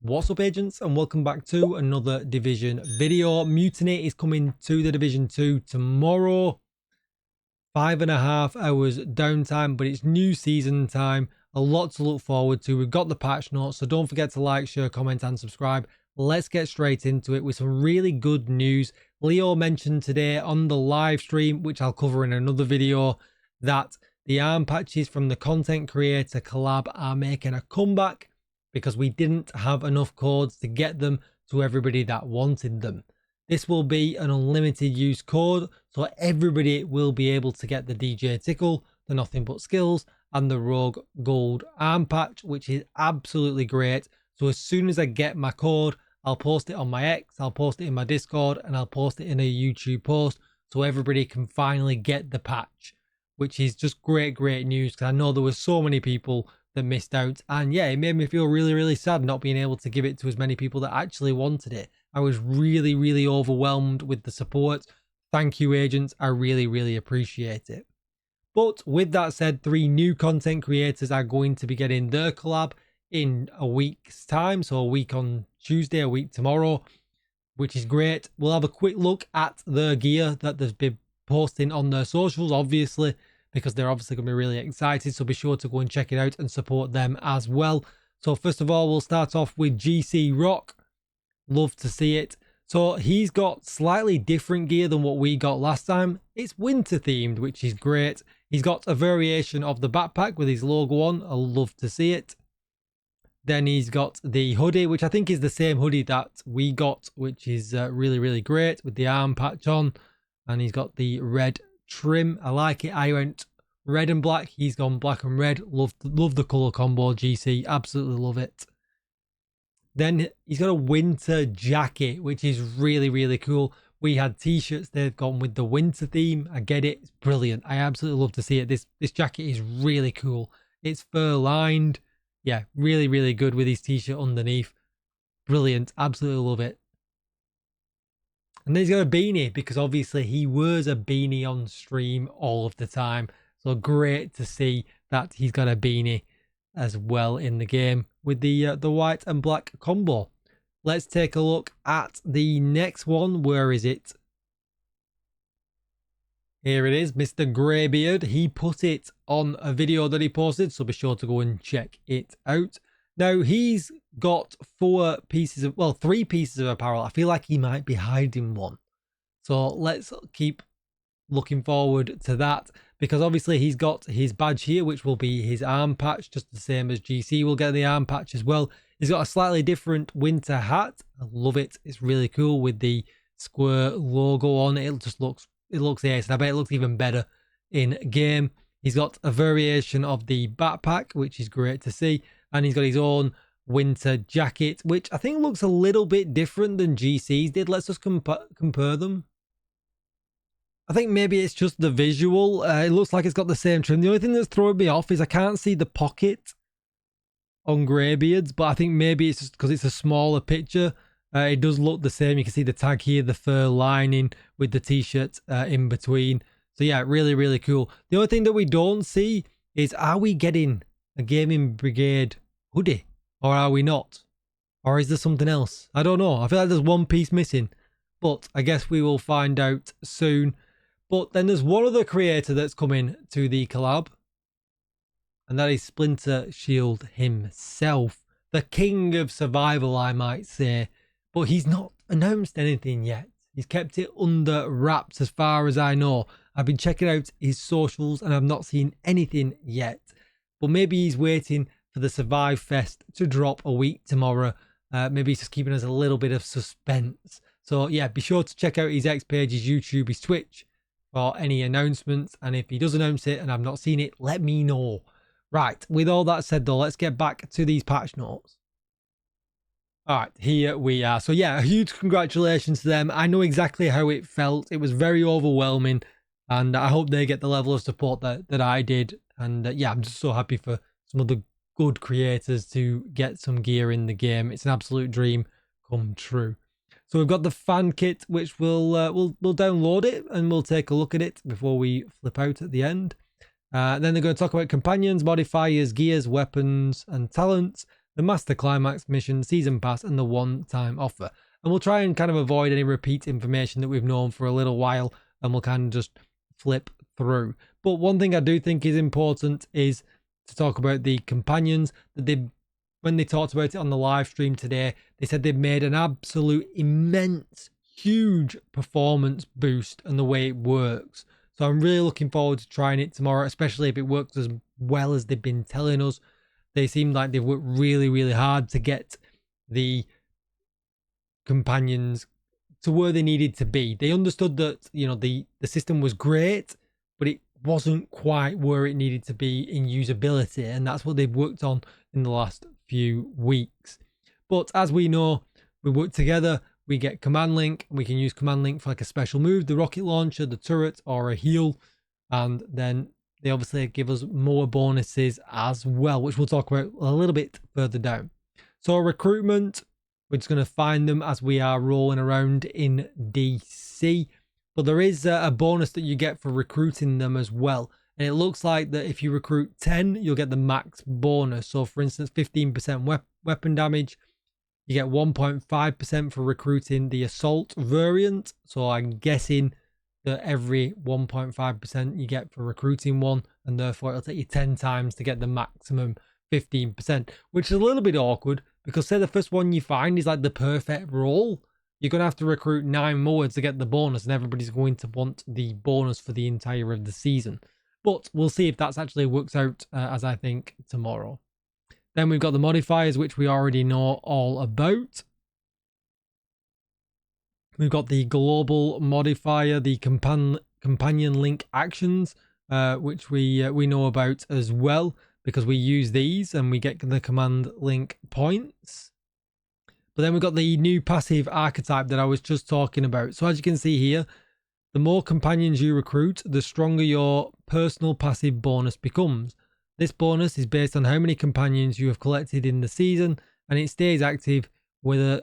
What's up, agents, and welcome back to another Division video. Mutiny is coming to the Division 2 tomorrow. 5.5 hours downtime, but it's new season time. A lot to look forward to. We've got the patch notes, so don't forget to like, share, comment, and subscribe. Let's get straight into it with some really good news. Leo mentioned today on the live stream, which I'll cover in another video, that the arm patches from the content creator collab are making a comeback, because we didn't have enough codes to get them to everybody that wanted them. This will be an unlimited use code, so everybody will be able to get the DJTICKLE, the Nothing But Skills, and the Rogue Gold arm patch, which is absolutely great. So as soon as I get my code, I'll post it on my X, I'll post it in my Discord, and I'll post it in a YouTube post, so everybody can finally get the patch, which is just great news, because I know there were so many people that missed out, and yeah, it made me feel really sad not being able to give it to as many people that actually wanted it. I was really overwhelmed with the support. Thank you, agents. I really appreciate it. But with that said, 3 new content creators are going to be getting their collab in a week's time, so a week on Tuesday, a week tomorrow, which is great. We'll have a quick look at the gear that they've been posting on their socials, obviously, because they're obviously going to be really excited, so be sure to go and check it out and support them as well. So first of all, we'll start off with GC Rock. Love to see it. So he's got slightly different gear than what we got last time. It's winter themed, which is great. He's got a variation of the backpack with his logo on. I love to see it. Then he's got the hoodie, which I think is the same hoodie that we got, which is really great, with the arm patch on. And he's got the red trim. I like it. I went red and black, he's gone black and red. Love the color combo. GC, absolutely love it. Then he's got a winter jacket, which is really cool. We had t-shirts, they've gone with the winter theme. I get it, it's brilliant. I absolutely love to see it. This jacket is really cool. It's fur lined. Yeah, really good with his t-shirt underneath. Brilliant, absolutely love it. And then he's got a beanie, because obviously he wears a beanie on stream all of the time. So great to see that he's got a beanie as well in the game with the white and black combo. Let's take a look at the next one. Where is it? Here it is, Mr. Greybeard. He put it on a video that he posted, so be sure to go and check it out. Now, he's got 3 pieces of apparel. I feel like he might be hiding one. So let's keep looking forward to that, because obviously he's got his badge here, which will be his arm patch, just the same as GC will get the arm patch as well. He's got a slightly different winter hat. I love it. It's really cool with the square logo on it. It looks ace, and I bet it looks even better in game. He's got a variation of the backpack, which is great to see. And he's got his own winter jacket, which I think looks a little bit different than GC's did. Let's just compare them. I think maybe it's just the visual. It looks like it's got the same trim. The only thing that's throwing me off is I can't see the pocket on Greybeard's, but I think maybe it's just because it's a smaller picture. It does look the same. You can see the tag here, the fur lining with the t-shirt in between. So yeah, really cool. The only thing that we don't see is, are we getting a Gaming Brigade hoodie, or are we not? Or is there something else? I don't know. I feel like there's one piece missing, but I guess we will find out soon. But then there's one other creator that's coming to the collab, and that is Splinter Shield himself, the king of survival, I might say. But he's not announced anything yet. He's kept it under wraps as far as I know. I've been checking out his socials and I've not seen anything yet. But maybe he's waiting for the Survive Fest to drop a week tomorrow. Maybe he's just keeping us a little bit of suspense. So yeah, be sure to check out his X page, his YouTube, his Twitch for any announcements. And if he does announce it and I've not seen it, let me know. Right, with all that said though, let's get back to these patch notes. All right, here we are. So yeah, a huge congratulations to them. I know exactly how it felt. It was very overwhelming, and I hope they get the level of support that I did. And yeah, I'm just so happy for some other good creators to get some gear in the game. It's an absolute dream come true. So we've got the fan kit, which we'll download it and we'll take a look at it before we flip out at the end. Then they're going to talk about companions, modifiers, gears, weapons, and talents. the Master Climax mission, Season Pass, and the one-time offer. And we'll try and kind of avoid any repeat information that we've known for a little while, and we'll kind of just flip through. But one thing I do think is important is to talk about the companions. That when they talked about it on the live stream today, they said they've made an absolute immense, huge performance boost and the way it works. So I'm really looking forward to trying it tomorrow, especially if it works as well as they've been telling us. They seem like they've worked really, really hard to get the companions to where they needed to be. They understood that, you know, the system was great, but it wasn't quite where it needed to be in usability, and that's what they've worked on in the last few weeks. But as we know, we work together, we get command link, we can use command link for like a special move, the rocket launcher, the turret, or a heal, and then they obviously give us more bonuses as well, which we'll talk about a little bit further down. So recruitment, we're just going to find them as we are rolling around in DC. But there is a bonus that you get for recruiting them as well. And it looks like that if you recruit 10, you'll get the max bonus. So for instance, 15% weapon damage. You get 1.5% for recruiting the assault variant. So I'm guessing that every 1.5% you get for recruiting one, and therefore it'll take you 10 times to get the maximum 15%, which is a little bit awkward because say the first one you find is like the perfect roll, you're going to have to recruit 9 more to get the bonus, and everybody's going to want the bonus for the entire of the season. But we'll see if that's actually works out as I think tomorrow. Then we've got the modifiers, which we already know all about. We've got the global modifier, the companion link actions, which we know about as well, because we use these and we get the command link points. But then we've got the new passive archetype that I was just talking about. So as you can see here, the more companions you recruit, the stronger your personal passive bonus becomes. This bonus is based on how many companions you have collected in the season, and it stays active whenever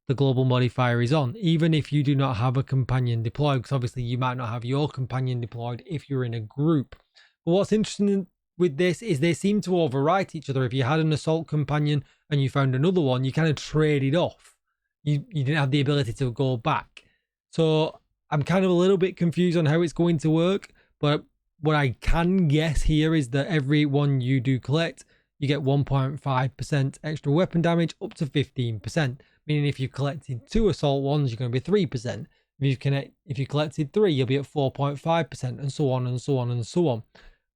the global modifier is on, even if you do not have a companion deployed, because obviously you might not have your companion deployed if you're in a group. But what's interesting with this is they seem to overwrite each other. If you had an assault companion and you found another one, you kind of traded off. You didn't have the ability to go back. So I'm kind of a little bit confused on how it's going to work, but what I can guess here is that every one you do collect, you get 1.5% extra weapon damage up to 15%. Meaning if you collected 2 assault ones, you're going to be 3%. If you collected 3, you'll be at 4.5%, and so on and so on and so on.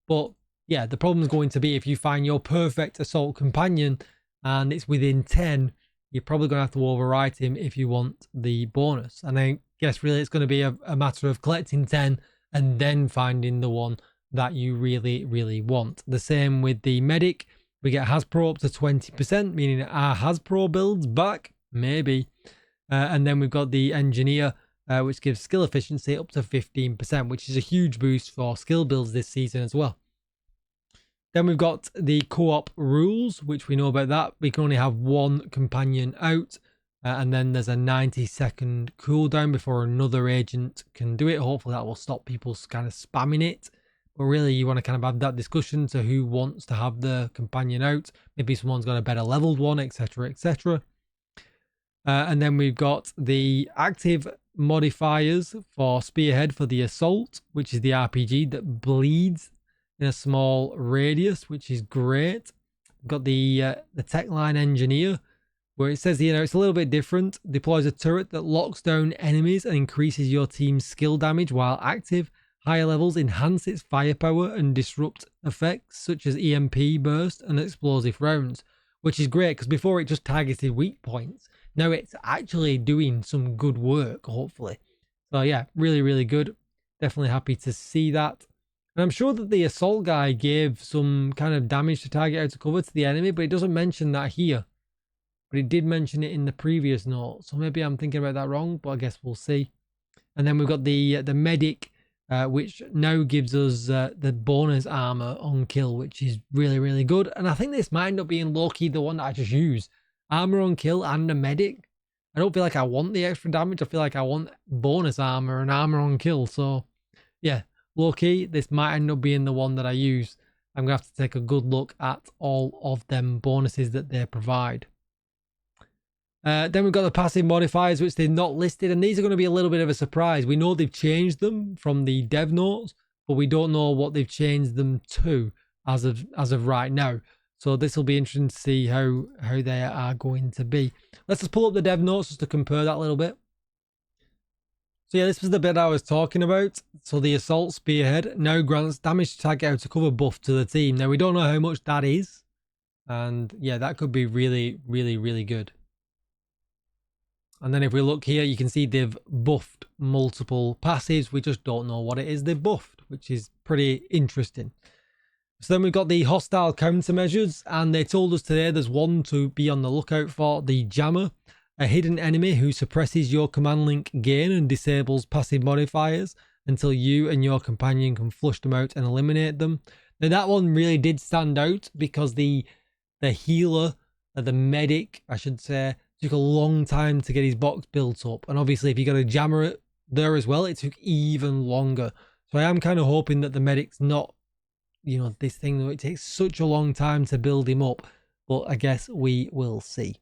But yeah, the problem is going to be if you find your perfect assault companion and it's within 10, you're probably going to have to overwrite him if you want the bonus. And I guess really it's going to be a matter of collecting 10 and then finding the one that you really, really want. The same with the medic. We get Hasbro up to 20%, meaning our Hasbro builds back. Maybe. And then we've got the engineer, which gives skill efficiency up to 15%, which is a huge boost for skill builds this season as well. Then we've got the co-op rules, which we know about that. We can only have 1 companion out, and then there's a 90-second cooldown before another agent can do it. Hopefully that will stop people kind of spamming it. But really, you want to kind of have that discussion to who wants to have the companion out. Maybe someone's got a better leveled one, etc., etc. And then we've got the active modifiers for Spearhead for the Assault, which is the RPG that bleeds in a small radius, which is great. We've got the Tech Line Engineer, where it says, you know, it's a little bit different. Deploys a turret that locks down enemies and increases your team's skill damage while active. Higher levels enhance its firepower and disrupt effects such as EMP burst and explosive rounds, which is great because before it just targeted weak points. Now it's actually doing some good work, hopefully. So yeah, really, really good. Definitely happy to see that. And I'm sure that the assault guy gave some kind of damage to target out of cover to the enemy, but it doesn't mention that here. But it did mention it in the previous note. So maybe I'm thinking about that wrong, but I guess we'll see. And then we've got the medic, which now gives us the bonus armor on kill, which is really, really good. And I think this might end up being low-key the one that I just use. Armor on kill and a medic. I don't feel like I want the extra damage. I feel like I want bonus armor and armor on kill. So yeah, low-key, this might end up being the one that I use. I'm going to have to take a good look at all of them bonuses that they provide. Then we've got the passive modifiers, which they've not listed, and these are going to be a little bit of a surprise. We know they've changed them from the dev notes, but we don't know what they've changed them to as of right now. So this will be interesting to see how they are going to be. Let's just pull up the dev notes just to compare that a little bit. So yeah, this was the bit I was talking about. So the assault spearhead now grants damage to target out of cover buff to the team. Now we don't know how much that is, and yeah, that could be really, really, really good. And then if we look here, you can see they've buffed multiple passives. We just don't know what it is they've buffed, which is pretty interesting. So then we've got the hostile countermeasures, and they told us today there's one to be on the lookout for, the Jammer, a hidden enemy who suppresses your command link gain and disables passive modifiers until you and your companion can flush them out and eliminate them. Now that one really did stand out because the healer, the medic, I should say, took a long time to get his box built up, and obviously if you got a Jammer there as well, it took even longer. So I am kind of hoping that the medic's not, you know, this thing that it takes such a long time to build him up, but I guess we will see.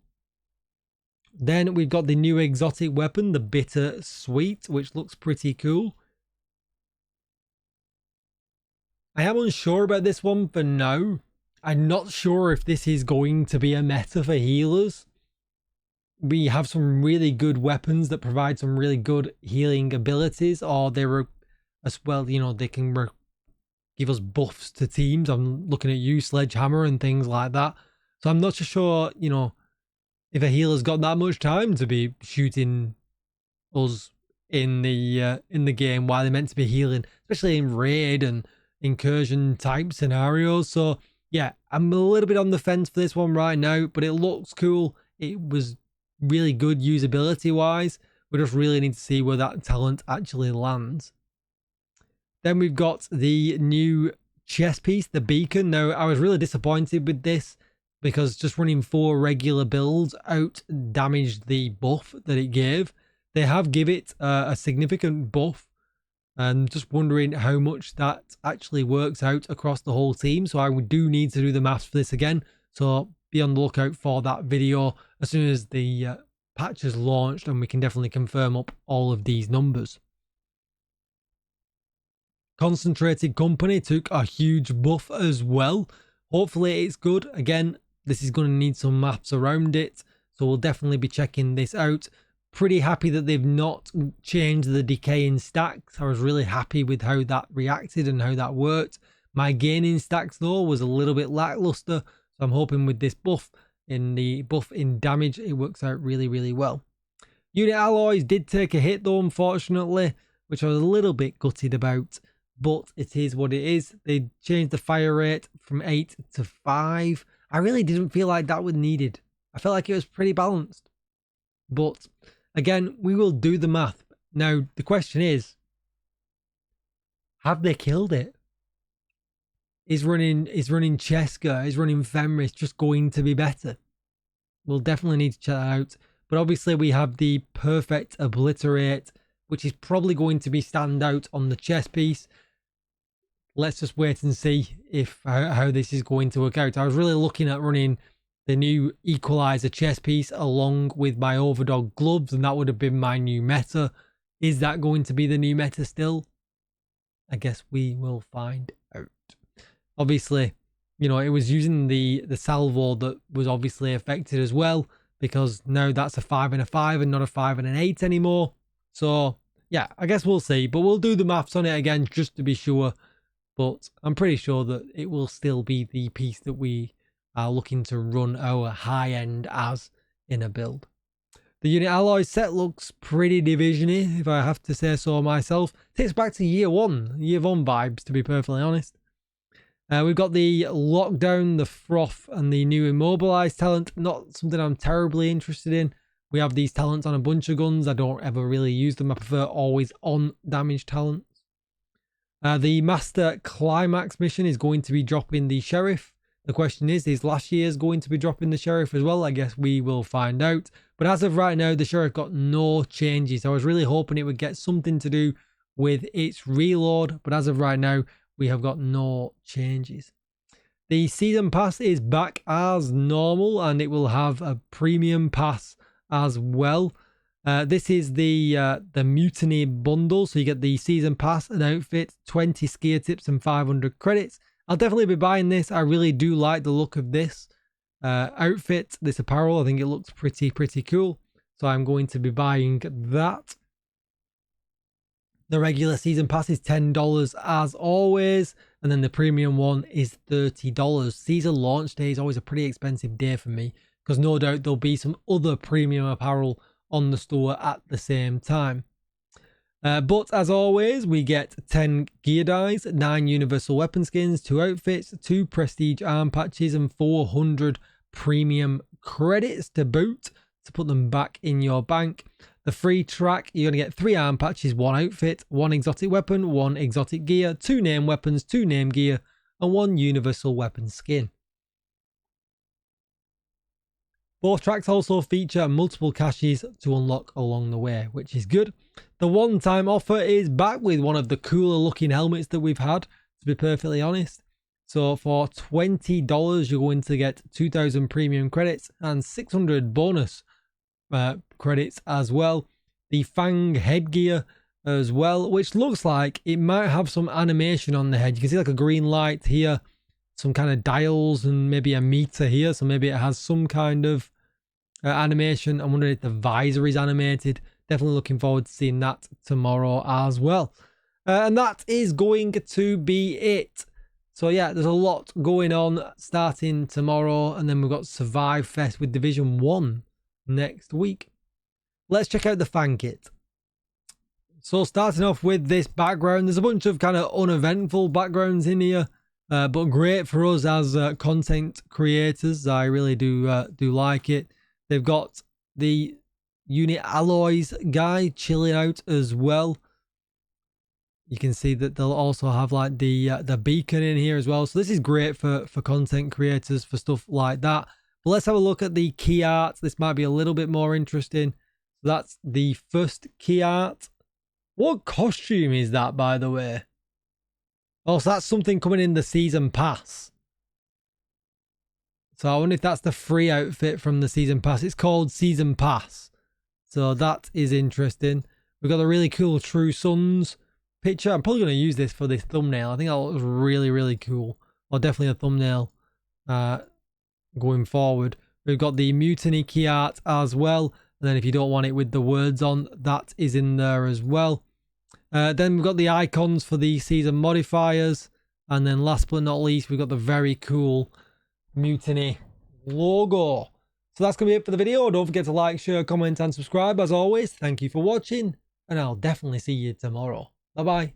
Then we've got the new exotic weapon, the Bitter Sweet, which looks pretty cool. I am unsure about this one for now. I'm not sure if this is going to be a meta for healers. We have some really good weapons that provide some really good healing abilities, or they're as well, you know, they can give us buffs to teams. I'm looking at you, Sledgehammer, and things like that. So I'm not so sure, you know, if a healer's got that much time to be shooting us in the game while they're meant to be healing, especially in raid and incursion type scenarios. So yeah, I'm a little bit on the fence for this one right now, but it looks cool. It was really good usability wise. We just really need to see where that talent actually lands. Then we've got the new chess piece, the Beacon. Now I was really disappointed with this because just running 4 regular builds out damaged the buff that it gave. They have give it a significant buff, and just wondering how much that actually works out across the whole team. So I do need to do the maths for this again, so be on the lookout for that video as soon as the patch is launched, and we can definitely confirm up all of these numbers. Concentrated Company took a huge buff as well. Hopefully it's good. Again, this is going to need some maps around it, so we'll definitely be checking this out. Pretty happy that they've not changed the decaying stacks. I was really happy with how that reacted and how that worked. My gaining stacks though was a little bit lackluster, so I'm hoping with this buff in damage it works out really, really well. Unit alloys did take a hit though, unfortunately, which I was a little bit gutted about, but it is what it is. They changed the fire rate from 8 to 5. I really didn't feel like that was needed. I felt like it was pretty balanced. But again, we will do the math. Now, the question is, have they killed it? Is running Cheska, is running Fenris just going to be better? We'll definitely need to check that out. But obviously we have the perfect obliterate, which is probably going to be stand out on the chess piece. Let's just wait and see if how this is going to work out. I was really looking at running the new equalizer chess piece along with my overdog gloves, and that would have been my new meta. Is that going to be the new meta still? I guess we will find out. Obviously, you know, it was using the salvo that was obviously affected as well, because now that's a 5 and a 5 and not a 5 and an 8 anymore. So yeah, I guess we'll see, but we'll do the maths on it again just to be sure. But I'm pretty sure that it will still be the piece that we are looking to run our high end as in a build. The unit alloy set looks pretty division-y, if I have to say so myself. Takes back to year one vibes, to be perfectly honest. We've got the lockdown, the froth, and the new immobilized talent. Not something I'm terribly interested in. We have these talents on a bunch of guns. I don't ever really use them. I prefer always on damage talents. The master climax mission is going to be dropping the sheriff. The question is last year's going to be dropping the sheriff as well? I guess we will find out. But as of right now, the sheriff got no changes. I was really hoping it would get something to do with its reload, but as of right now, we have got no changes. The season pass is back as normal, and it will have a premium pass as well. This is the Mutiny bundle, so you get the season pass, an outfit, 20 skier tips, and 500 credits. I'll definitely be buying this. I really do like the look of this outfit, this apparel. I think it looks pretty cool, so I'm going to be buying that. The regular season pass is $10 as always, and then the premium one is $30. Season launch day is always a pretty expensive day for me, because no doubt there'll be some other premium apparel on the store at the same time. But as always, we get 10 gear dies, 9 universal weapon skins, 2 outfits, 2 prestige arm patches, and 400 premium credits to boot to put them back in your bank. The free track, you're going to get 3 arm patches, 1 outfit, 1 exotic weapon, 1 exotic gear, 2 name weapons, 2 name gear, and 1 universal weapon skin. Both tracks also feature multiple caches to unlock along the way, which is good. The one-time offer is back with one of the cooler looking helmets that we've had, to be perfectly honest. So for $20, you're going to get 2,000 premium credits and 600 bonus credits as well. The Fang headgear as well, which looks like it might have some animation on the head. You can see like a green light here, some kind of dials, and maybe a meter here, so maybe it has some kind of animation. I'm wondering if the visor is animated. Definitely looking forward to seeing that tomorrow as well. And that is going to be it. So yeah, there's a lot going on starting tomorrow, and then we've got Survive Fest with Division 1 next week. Let's check out the fan kit. So starting off with this background, there's a bunch of kind of uneventful backgrounds in here, but great for us as content creators. I really do like it. They've got the unit alloys guy chilling out as well. You can see that they'll also have like the beacon in here as well. So this is great for content creators, for stuff like that. But let's have a look at the key art. This might be a little bit more interesting. So that's the first key art. What costume is that, by the way? Oh, so that's something coming in the season pass. So I wonder if that's the free outfit from the season pass. It's called Season Pass. So that is interesting. We've got a really cool True Sons picture. I'm probably going to use this for this thumbnail. I think that looks really cool. Or definitely a thumbnail going forward. We've got the Mutiny key art as well. And then if you don't want it with the words on, that is in there as well. Then we've got the icons for the season modifiers. And then last but not least, we've got the very cool Mutiny logo. So that's going to be it for the video. Don't forget to like, share, comment, and subscribe. As always, thank you for watching, and I'll definitely see you tomorrow. Bye-bye.